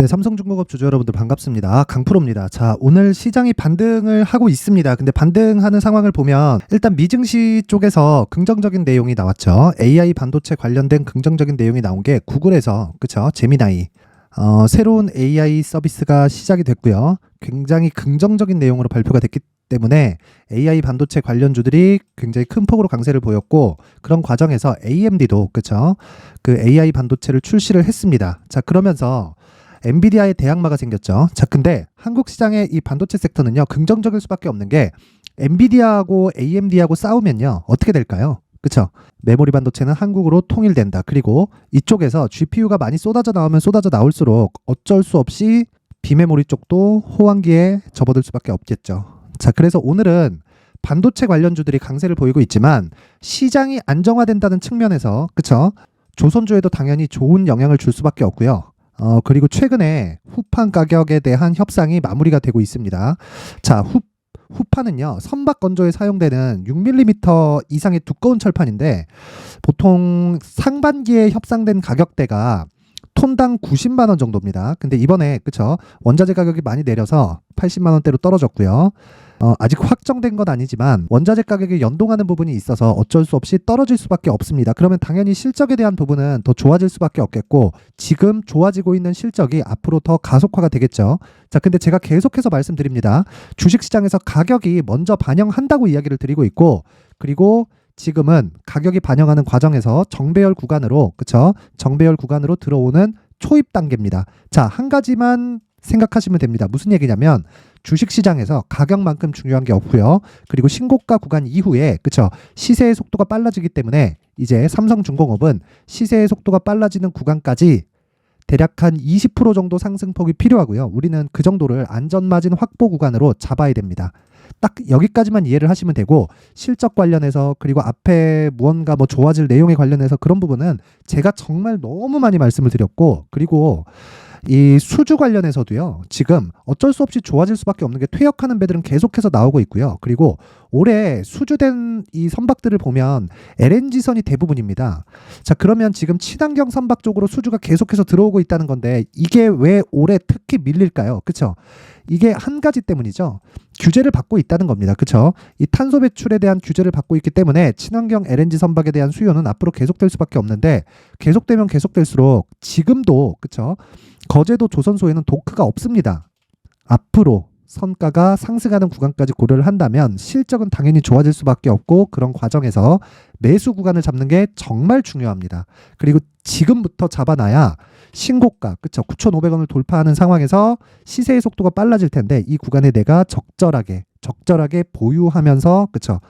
네, 삼성중공업 주주 여러분들 반갑습니다. 강프로입니다. 자, 오늘 시장이 반등을 하고 있습니다. 근데 반등하는 상황을 보면 일단 미증시 쪽에서 긍정적인 내용이 나왔죠. AI 반도체 관련된 긍정적인 내용이 나온 게 구글에서, 그쵸? 제미나이. 새로운 AI 서비스가 시작이 됐고요. 굉장히 긍정적인 내용으로 발표가 됐기 때문에 AI 반도체 관련주들이 굉장히 큰 폭으로 강세를 보였고, 그런 과정에서 AMD도, 그쵸? 그 AI 반도체를 출시를 했습니다. 자, 그러면서 엔비디아의 대항마가 생겼죠. 자, 근데 한국 시장의 이 반도체 섹터는요, 긍정적일 수밖에 없는 게 엔비디아하고 AMD하고 싸우면요, 어떻게 될까요? 그쵸? 메모리 반도체는 한국으로 통일된다. 그리고 이쪽에서 GPU가 많이 쏟아져 나오면 쏟아져 나올수록 어쩔 수 없이 비메모리 쪽도 호황기에 접어들 수밖에 없겠죠. 자, 그래서 오늘은 반도체 관련주들이 강세를 보이고 있지만 시장이 안정화된다는 측면에서, 그쵸? 조선주에도 당연히 좋은 영향을 줄 수밖에 없고요. 그리고 최근에 후판 가격에 대한 협상이 마무리가 되고 있습니다. 자, 후판은요, 선박 건조에 사용되는 6mm 이상의 두꺼운 철판인데 보통 상반기에 협상된 가격대가 톤당 90만 원 정도입니다. 근데 이번에, 그쵸? 원자재 가격이 많이 내려서 80만 원대로 떨어졌고요. 아직 확정된 건 아니지만 원자재 가격에 연동하는 부분이 있어서 어쩔 수 없이 떨어질 수밖에 없습니다. 그러면 당연히 실적에 대한 부분은 더 좋아질 수밖에 없겠고, 지금 좋아지고 있는 실적이 앞으로 더 가속화가 되겠죠. 자, 근데 제가 계속해서 말씀드립니다. 주식시장에서 가격이 먼저 반영한다고 이야기를 드리고 있고, 그리고 지금은 가격이 반영하는 과정에서 정배열 구간으로, 그쵸? 정배열 구간으로 들어오는 초입 단계입니다. 자, 한 가지만 생각하시면 됩니다. 무슨 얘기냐면 주식시장에서 가격만큼 중요한 게 없고요. 그리고 신고가 구간 이후에, 그쵸? 시세의 속도가 빨라지기 때문에 이제 삼성중공업은 시세의 속도가 빨라지는 구간까지 대략 한 20% 정도 상승폭이 필요하고요. 우리는 그 정도를 안전마진 확보 구간으로 잡아야 됩니다. 딱 여기까지만 이해를 하시면 되고, 실적 관련해서 그리고 앞에 무언가 뭐 좋아질 내용에 관련해서 그런 부분은 제가 정말 너무 많이 말씀을 드렸고, 그리고 이 수주 관련해서도요, 지금 어쩔 수 없이 좋아질 수밖에 없는 게 퇴역하는 배들은 계속해서 나오고 있고요. 그리고 올해 수주된 이 선박들을 보면 LNG선이 대부분입니다. 자, 그러면 지금 친환경 선박 쪽으로 수주가 계속해서 들어오고 있다는 건데 이게 왜 올해 특히 밀릴까요? 그쵸? 이게 한 가지 때문이죠. 규제를 받고 있다는 겁니다. 그쵸? 이 탄소 배출에 대한 규제를 받고 있기 때문에 친환경 LNG 선박에 대한 수요는 앞으로 계속될 수밖에 없는데, 계속되면 계속될수록 지금도, 그쵸? 거제도 조선소에는 도크가 없습니다. 앞으로 선가가 상승하는 구간까지 고려를 한다면 실적은 당연히 좋아질 수밖에 없고, 그런 과정에서 매수 구간을 잡는 게 정말 중요합니다. 그리고 지금부터 잡아놔야 신고가, 그쵸? 9,500원을 돌파하는 상황에서 시세의 속도가 빨라질 텐데 이 구간에 내가 적절하게 보유하면서, 그쵸?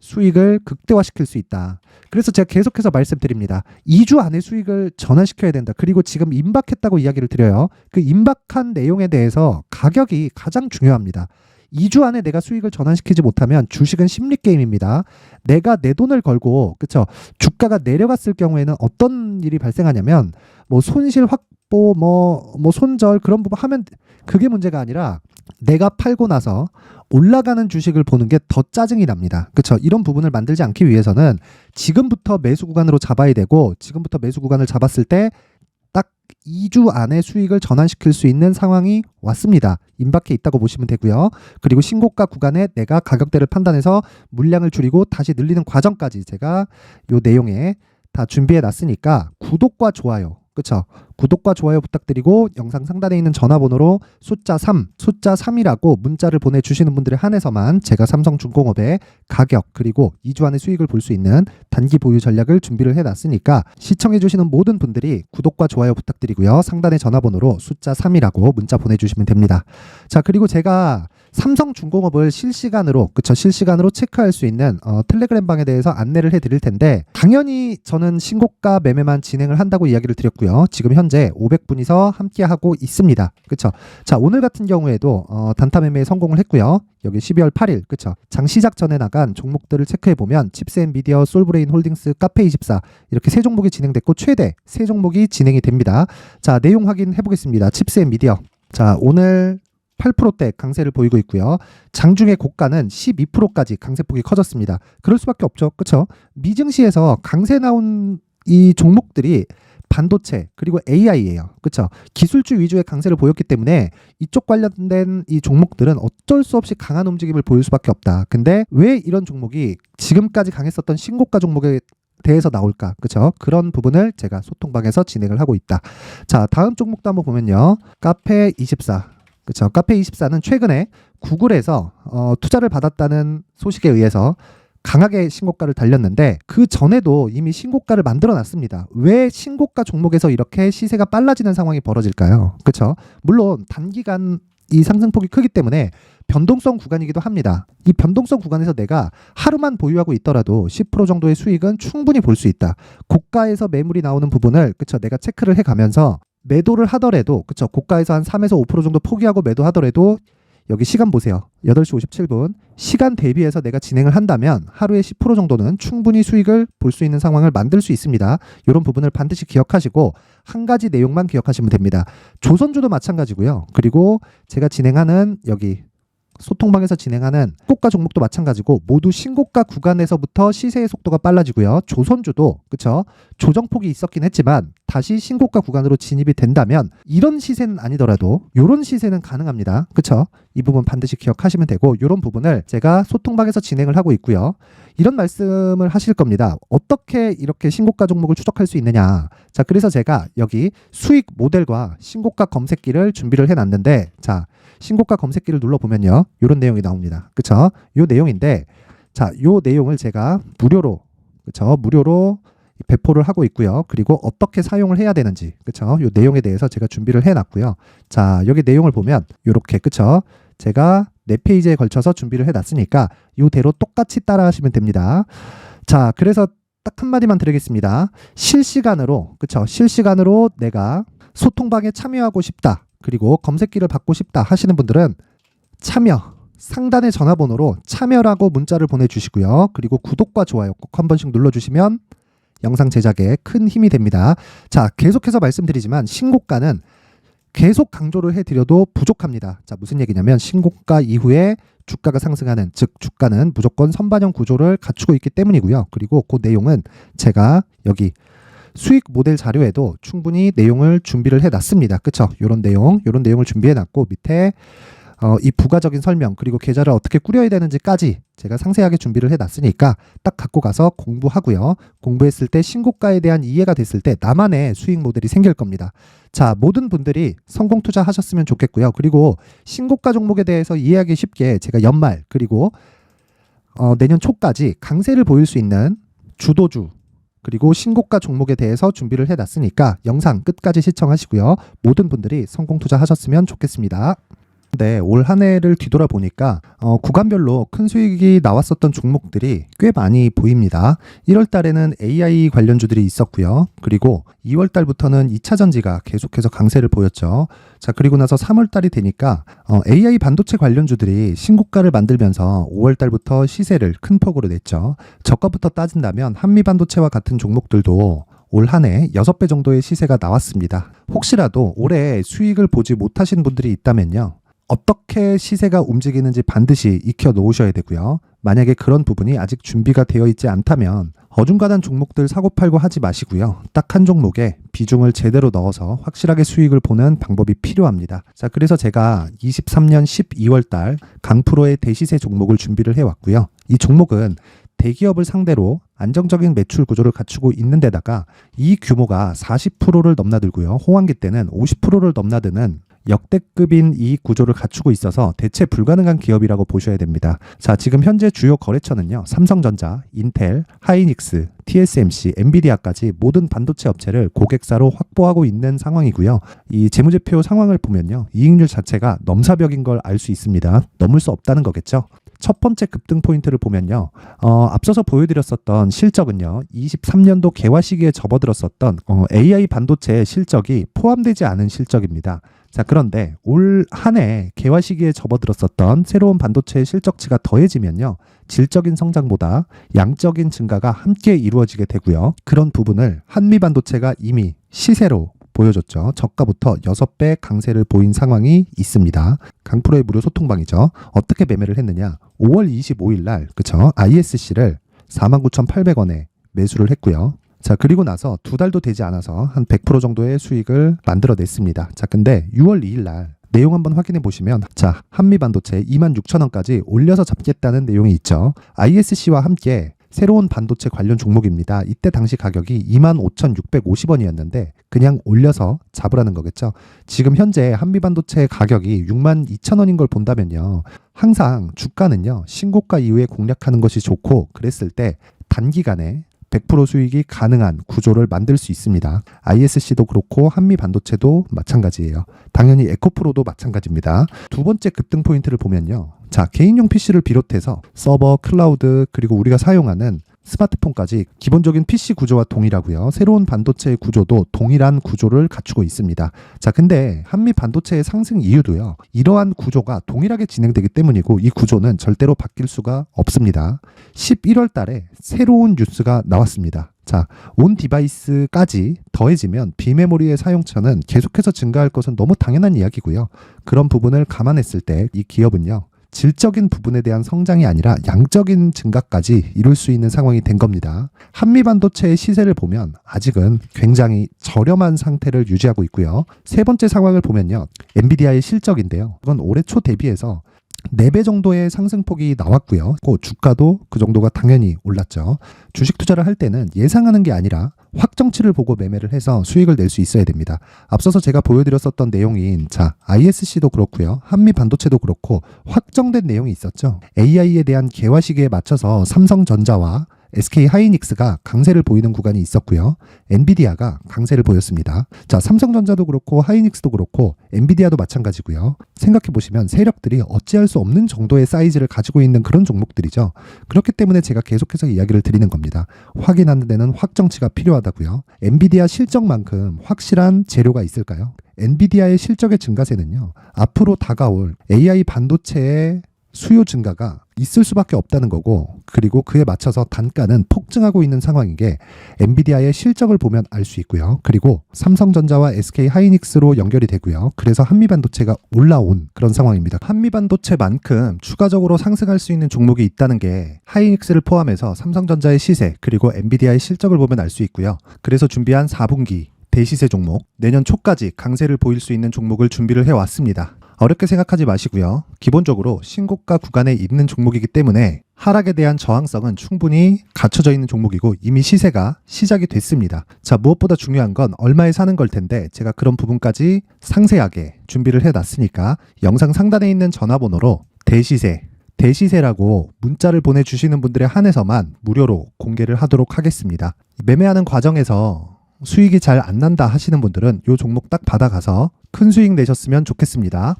수익을 극대화시킬 수 있다. 그래서 제가 계속해서 말씀드립니다. 2주 안에 수익을 전환시켜야 된다. 그리고 지금 임박했다고 이야기를 드려요. 그 임박한 내용에 대해서 가격이 가장 중요합니다. 2주 안에 내가 수익을 전환시키지 못하면 주식은 심리 게임입니다. 내가 내 돈을 걸고, 그쵸? 주가가 내려갔을 경우에는 어떤 일이 발생하냐면 뭐 손실 확보, 뭐 손절 그런 부분 하면 그게 문제가 아니라 내가 팔고 나서 올라가는 주식을 보는 게 더 짜증이 납니다. 그렇죠? 이런 부분을 만들지 않기 위해서는 지금부터 매수 구간으로 잡아야 되고, 지금부터 매수 구간을 잡았을 때 딱 2주 안에 수익을 전환시킬 수 있는 상황이 왔습니다. 임박해 있다고 보시면 되고요. 그리고 신고가 구간에 내가 가격대를 판단해서 물량을 줄이고 다시 늘리는 과정까지 제가 요 내용에 다 준비해 놨으니까 구독과 좋아요, 그쵸? 구독과 좋아요 부탁드리고 영상 상단에 있는 전화번호로 숫자 3이라고 문자를 보내주시는 분들에 한해서만 제가 삼성중공업의 가격 그리고 2주 안에 수익을 볼 수 있는 단기 보유 전략을 준비를 해놨으니까 시청해주시는 모든 분들이 구독과 좋아요 부탁드리고요. 상단의 전화번호로 숫자 3이라고 문자 보내주시면 됩니다. 자, 그리고 제가 삼성중공업을 실시간으로 체크할 수 있는 텔레그램 방에 대해서 안내를 해드릴 텐데, 당연히 저는 신고가 매매만 진행을 한다고 이야기를 드렸고요. 지금 현재 500분이서 함께하고 있습니다. 그쵸? 자, 오늘 같은 경우에도 단타 매매에 성공을 했고요. 여기 12월 8일, 그쵸? 장 시작 전에 나간 종목들을 체크해보면 칩스앤미디어, 솔브레인 홀딩스, 카페24 이렇게 세 종목이 진행됐고 최대 세 종목이 진행이 됩니다. 자, 내용 확인해보겠습니다. 칩스앤미디어. 자, 오늘 8%대 강세를 보이고 있고요. 장중의 고가는 12%까지 강세폭이 커졌습니다. 그럴 수밖에 없죠. 그렇죠? 미증시에서 강세 나온 이 종목들이 반도체 그리고 AI예요. 그렇죠? 기술주 위주의 강세를 보였기 때문에 이쪽 관련된 이 종목들은 어쩔 수 없이 강한 움직임을 보일 수밖에 없다. 근데 왜 이런 종목이 지금까지 강했었던 신고가 종목에 대해서 나올까? 그렇죠? 그런 부분을 제가 소통방에서 진행을 하고 있다. 자, 다음 종목도 한번 보면요. 카페24. 그렇죠? 카페24는 최근에 구글에서 투자를 받았다는 소식에 의해서 강하게 신고가를 달렸는데 그 전에도 이미 신고가를 만들어 놨습니다. 왜 신고가 종목에서 이렇게 시세가 빨라지는 상황이 벌어질까요? 그렇죠? 물론 단기간 이 상승폭이 크기 때문에 변동성 구간이기도 합니다. 이 변동성 구간에서 내가 하루만 보유하고 있더라도 10% 정도의 수익은 충분히 볼 수 있다. 고가에서 매물이 나오는 부분을 그쵸 내가 체크를 해가면서 매도를 하더라도 그쵸 고가에서 한 3에서 5% 정도 포기하고 매도하더라도 여기 시간 보세요. 8시 57분. 시간 대비해서 내가 진행을 한다면 하루에 10% 정도는 충분히 수익을 볼 수 있는 상황을 만들 수 있습니다. 이런 부분을 반드시 기억하시고 한 가지 내용만 기억하시면 됩니다. 조선주도 마찬가지고요. 그리고 제가 진행하는 여기 소통방에서 진행하는 신고가 종목도 마찬가지고 모두 신고가 구간에서부터 시세의 속도가 빨라지고요. 조선주도 그쵸 조정폭이 있었긴 했지만 다시 신고가 구간으로 진입이 된다면 이런 시세는 아니더라도 이런 시세는 가능합니다. 그쵸 이 부분 반드시 기억하시면 되고 이런 부분을 제가 소통방에서 진행을 하고 있고요. 이런 말씀을 하실 겁니다. 어떻게 이렇게 신고가 종목을 추적할 수 있느냐. 자, 그래서 제가 여기 수익 모델과 신고가 검색기를 준비를 해놨는데 자, 신고가 검색기를 눌러보면요. 이런 내용이 나옵니다. 그쵸? 요 내용인데 자, 요 내용을 제가 무료로 그쵸? 무료로 배포를 하고 있고요. 그리고 어떻게 사용을 해야 되는지 그쵸? 요 내용에 대해서 제가 준비를 해놨고요. 자, 여기 내용을 보면 요렇게 그쵸? 제가 4페이지에 걸쳐서 준비를 해놨으니까 이대로 똑같이 따라하시면 됩니다. 자, 그래서 딱 한마디만 드리겠습니다. 실시간으로 그쵸? 실시간으로 내가 소통방에 참여하고 싶다. 그리고 검색기를 받고 싶다 하시는 분들은 참여 상단의 전화번호로 참여라고 문자를 보내주시고요. 그리고 구독과 좋아요 꼭 한 번씩 눌러주시면 영상 제작에 큰 힘이 됩니다. 자, 계속해서 말씀드리지만 신고가는 계속 강조를 해드려도 부족합니다. 자, 무슨 얘기냐면 신고가 이후에 주가가 상승하는 즉 주가는 무조건 선반영 구조를 갖추고 있기 때문이고요. 그리고 그 내용은 제가 여기 수익 모델 자료에도 충분히 내용을 준비를 해놨습니다. 그쵸? 요런 내용을 준비해놨고 밑에 이 부가적인 설명 그리고 계좌를 어떻게 꾸려야 되는지까지 제가 상세하게 준비를 해놨으니까 딱 갖고 가서 공부하고요. 공부했을 때 신고가에 대한 이해가 됐을 때 나만의 수익 모델이 생길 겁니다. 자, 모든 분들이 성공 투자하셨으면 좋겠고요. 그리고 신고가 종목에 대해서 이해하기 쉽게 제가 연말 그리고 내년 초까지 강세를 보일 수 있는 주도주 그리고 신고가 종목에 대해서 준비를 해놨으니까 영상 끝까지 시청하시고요. 모든 분들이 성공 투자하셨으면 좋겠습니다. 네, 올 한 해를 뒤돌아보니까 구간별로 큰 수익이 나왔었던 종목들이 꽤 많이 보입니다. 1월 달에는 AI 관련주들이 있었고요. 그리고 2월 달부터는 2차 전지가 계속해서 강세를 보였죠. 자, 그리고 나서 3월 달이 되니까 AI 반도체 관련주들이 신고가를 만들면서 5월 달부터 시세를 큰 폭으로 냈죠. 저가부터 따진다면 한미반도체와 같은 종목들도 올 한 해 6배 정도의 시세가 나왔습니다. 혹시라도 올해 수익을 보지 못하신 분들이 있다면요. 어떻게 시세가 움직이는지 반드시 익혀 놓으셔야 되고요. 만약에 그런 부분이 아직 준비가 되어 있지 않다면 어중간한 종목들 사고팔고 하지 마시고요. 딱 한 종목에 비중을 제대로 넣어서 확실하게 수익을 보는 방법이 필요합니다. 자, 그래서 제가 23년 12월 달 강프로의 대시세 종목을 준비를 해왔고요. 이 종목은 대기업을 상대로 안정적인 매출 구조를 갖추고 있는 데다가 이 규모가 40%를 넘나들고요. 호황기 때는 50%를 넘나드는 역대급인 이익 구조를 갖추고 있어서 대체 불가능한 기업이라고 보셔야 됩니다. 자, 지금 현재 주요 거래처는요. 삼성전자, 인텔, 하이닉스, TSMC, 엔비디아까지 모든 반도체 업체를 고객사로 확보하고 있는 상황이고요. 이 재무제표 상황을 보면요. 이익률 자체가 넘사벽인 걸 알 수 있습니다. 넘을 수 없다는 거겠죠. 첫 번째 급등 포인트를 보면요. 앞서서 보여드렸었던 실적은요. 23년도 개화 시기에 접어들었었던 AI 반도체의 실적이 포함되지 않은 실적입니다. 자, 그런데 올 한 해 개화 시기에 접어들었었던 새로운 반도체의 실적치가 더해지면요. 질적인 성장보다 양적인 증가가 함께 이루어지게 되고요. 그런 부분을 한미반도체가 이미 시세로 보여줬죠. 저가부터 6배 강세를 보인 상황이 있습니다. 강프로의 무료 소통방이죠. 어떻게 매매를 했느냐. 5월 25일 날 그쵸? ISC를 49,800원에 매수를 했고요. 자, 그리고 나서 2달도 되지 않아서 한 100% 정도의 수익을 만들어냈습니다. 자, 근데 6월 2일 날 내용 한번 확인해 보시면, 자, 한미반도체 26,000원까지 올려서 잡겠다는 내용이 있죠. ISC와 함께 새로운 반도체 관련 종목입니다. 이때 당시 가격이 25,650원이었는데 그냥 올려서 잡으라는 거겠죠. 지금 현재 한미반도체 가격이 62,000원인 걸 본다면요, 항상 주가는요 신고가 이후에 공략하는 것이 좋고, 그랬을 때 단기간에 100% 수익이 가능한 구조를 만들 수 있습니다. ISC도 그렇고 한미반도체도 마찬가지예요. 당연히 에코프로도 마찬가지입니다. 두 번째 급등 포인트를 보면요, 자, 개인용 PC를 비롯해서 서버, 클라우드, 그리고 우리가 사용하는 스마트폰까지 기본적인 PC 구조와 동일하고요. 새로운 반도체의 구조도 동일한 구조를 갖추고 있습니다. 자, 근데 한미 반도체의 상승 이유도요, 이러한 구조가 동일하게 진행되기 때문이고, 이 구조는 절대로 바뀔 수가 없습니다. 11월 달에 새로운 뉴스가 나왔습니다. 자, 온 디바이스까지 더해지면 비메모리의 사용처는 계속해서 증가할 것은 너무 당연한 이야기고요. 그런 부분을 감안했을 때 이 기업은요, 질적인 부분에 대한 성장이 아니라 양적인 증가까지 이룰 수 있는 상황이 된 겁니다. 한미반도체의 시세를 보면 아직은 굉장히 저렴한 상태를 유지하고 있고요. 세 번째 상황을 보면요, 엔비디아의 실적인데요, 이건 올해 초 대비해서 4배 정도의 상승폭이 나왔고요. 주가도 그 정도가 당연히 올랐죠. 주식 투자를 할 때는 예상하는 게 아니라 확정치를 보고 매매를 해서 수익을 낼 수 있어야 됩니다. 앞서서 제가 보여드렸었던 내용인, 자, ISC도 그렇고요, 한미 반도체도 그렇고 확정된 내용이 있었죠. AI에 대한 개화 시기에 맞춰서 삼성전자와 SK 하이닉스가 강세를 보이는 구간이 있었고요. 엔비디아가 강세를 보였습니다. 자, 삼성전자도 그렇고 하이닉스도 그렇고 엔비디아도 마찬가지고요. 생각해 보시면 세력들이 어찌할 수 없는 정도의 사이즈를 가지고 있는 그런 종목들이죠. 그렇기 때문에 제가 계속해서 이야기를 드리는 겁니다. 확인하는 데는 확정치가 필요하다고요. 엔비디아 실적만큼 확실한 재료가 있을까요? 엔비디아의 실적의 증가세는요, 앞으로 다가올 AI 반도체의 수요 증가가 있을 수밖에 없다는 거고, 그리고 그에 맞춰서 단가는 폭증하고 있는 상황인 게 엔비디아의 실적을 보면 알 수 있고요. 그리고 삼성전자와 SK 하이닉스로 연결이 되고요. 그래서 한미반도체가 올라온 그런 상황입니다. 한미반도체만큼 추가적으로 상승할 수 있는 종목이 있다는 게 하이닉스를 포함해서 삼성전자의 시세, 그리고 엔비디아의 실적을 보면 알 수 있고요. 그래서 준비한 4분기 대시세 종목, 내년 초까지 강세를 보일 수 있는 종목을 준비를 해왔습니다. 어렵게 생각하지 마시고요. 기본적으로 신고가 구간에 있는 종목이기 때문에 하락에 대한 저항성은 충분히 갖춰져 있는 종목이고, 이미 시세가 시작이 됐습니다. 자, 무엇보다 중요한 건 얼마에 사는 걸 텐데, 제가 그런 부분까지 상세하게 준비를 해놨으니까 영상 상단에 있는 전화번호로 대시세라고 문자를 보내주시는 분들에 한해서만 무료로 공개를 하도록 하겠습니다. 매매하는 과정에서 수익이 잘 안 난다 하시는 분들은 이 종목 딱 받아가서 큰 수익 내셨으면 좋겠습니다.